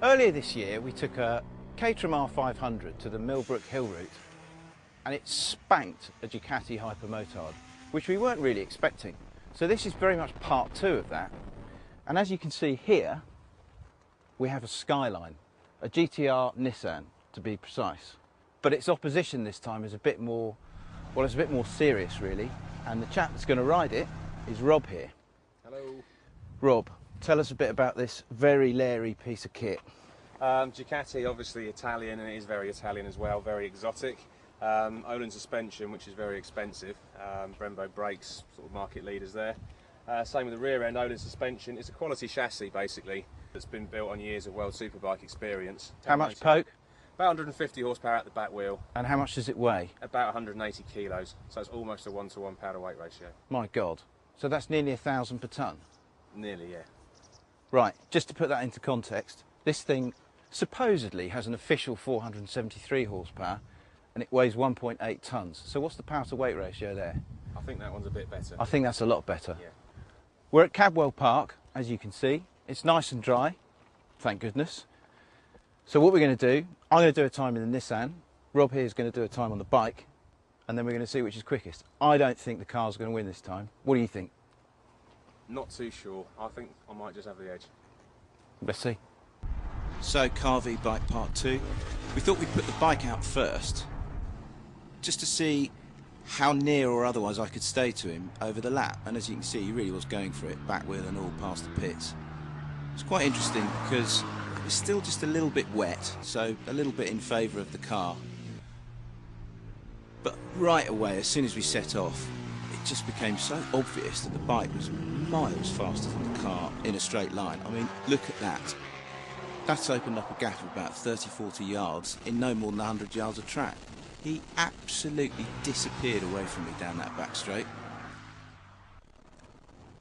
Earlier this year we took a Caterham R500 to the Millbrook Hill route and it spanked a Ducati Hypermotard, which we weren't really expecting. So this is very much part two of that. And as you can see here, we have a Skyline, a GTR Nissan to be precise. But its opposition this time is a bit more, well, it's a bit more serious really. And the chap that's going to ride it is Rob here. Hello. Rob, tell us a bit about this very Larry piece of kit. Ducati, obviously Italian, and it is very Italian as well, very exotic. Öhlins suspension, which is very expensive. Brembo brakes, sort of market leaders there. Same with the rear end, Öhlins suspension. It's a quality chassis basically that's been built on years of World Superbike experience. How much poke? About 150 horsepower at the back wheel. And how much does it weigh? About 180 kilos, so it's almost a 1-to-1 power to weight ratio. My God. So that's nearly 1,000 per tonne? Nearly, yeah. Right, just to put that into context, this thing supposedly has an official 473 horsepower and it weighs 1.8 tonnes. So what's the power to weight ratio there? I think that one's a bit better. I think that's a lot better. Yeah. We're at Cadwell Park, as you can see. It's nice and dry, thank goodness. So what we're going to do, I'm going to do a time in the Nissan, Rob here is going to do a time on the bike, and then we're going to see which is quickest. I don't think the car's going to win this time. What do you think? Not too sure. I think I might just have the edge. Let's see. So, Car v Bike Part 2. We thought we'd put the bike out first, just to see how near or otherwise I could stay to him over the lap. And as you can see, he really was going for it, back wheel and all, past the pits. It's quite interesting because it's still just a little bit wet, so a little bit in favour of the car. But right away, as soon as we set off, it just became so obvious that the bike was miles faster than the car in a straight line. I mean, look at that. That's opened up a gap of about 30-40 yards in no more than 100 yards of track. He absolutely disappeared away from me down that back straight.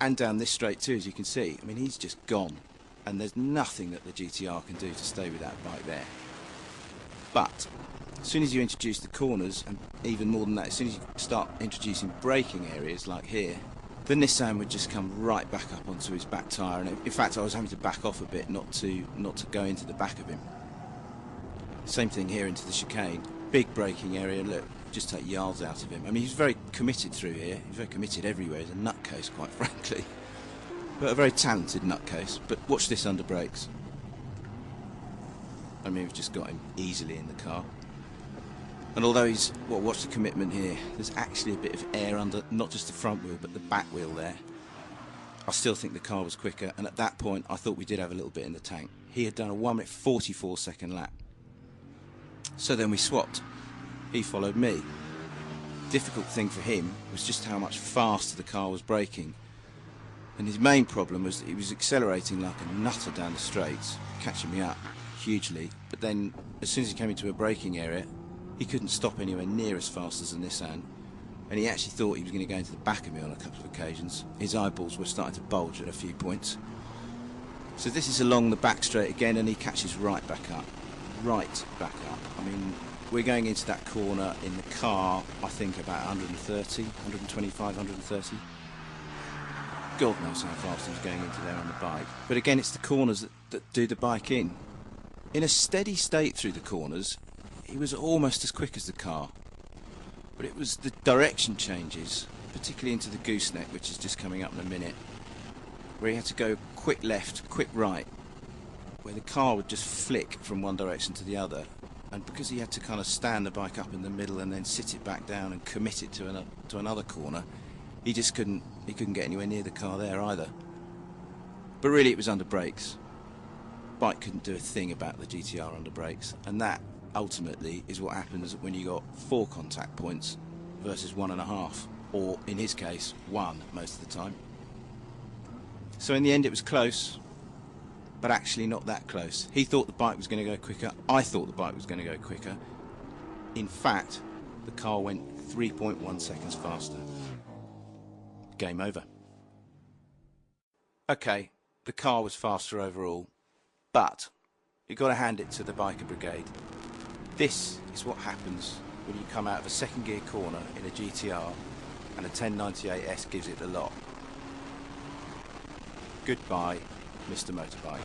And down this straight too, as you can see. I mean, he's just gone. And there's nothing that the GTR can do to stay with that bike there. But as soon as you introduce the corners, and even more than that, as soon as you start introducing braking areas like here, the Nissan would just come right back up onto his back tyre. And in fact, I was having to back off a bit not to go into the back of him. Same thing here into the chicane. Big braking area, look, just take yards out of him. I mean, he's very committed through here. He's very committed everywhere. He's a nutcase, quite frankly. But a very talented nutcase. But watch this under brakes. I mean, we've just got him easily in the car. And although he's, well, watch the commitment here. There's actually a bit of air under, not just the front wheel, but the back wheel there. I still think the car was quicker. And at that point, I thought we did have a little bit in the tank. He had done a 1 minute 44 second lap. So then we swapped. He followed me. Difficult thing for him was just how much faster the car was braking. And his main problem was that he was accelerating like a nutter down the straights, catching me up hugely. But then, as soon as he came into a braking area, he couldn't stop anywhere near as fast as the Nissan. And he actually thought he was going to go into the back of me on a couple of occasions. His eyeballs were starting to bulge at a few points. So this is along the back straight again, and he catches right back up. Right back up. I mean, we're going into that corner in the car, I think about 130, 125, 130. God knows how fast he was going into there on the bike. But again, it's the corners that do the bike in. In a steady state through the corners, he was almost as quick as the car. But it was the direction changes, particularly into the gooseneck, which is just coming up in a minute, where he had to go quick left, quick right, where the car would just flick from one direction to the other. And because he had to kind of stand the bike up in the middle and then sit it back down and commit it to another corner, he just couldn't get anywhere near the car there either. But really it was under brakes. Bike couldn't do a thing about the GTR under brakes, and that ultimately is what happens when you got 4 contact points versus 1.5, or in his case 1 most of the time. So in the end it was close, but actually not that close. He thought the bike was going to go quicker. I thought the bike was going to go quicker. In fact, the car went 3.1 seconds faster. Game over. Okay, the car was faster overall, but you've got to hand it to the biker brigade. This is what happens when you come out of a second gear corner in a GTR and a 1098S gives it the lot. Goodbye, Mr. Motorbike.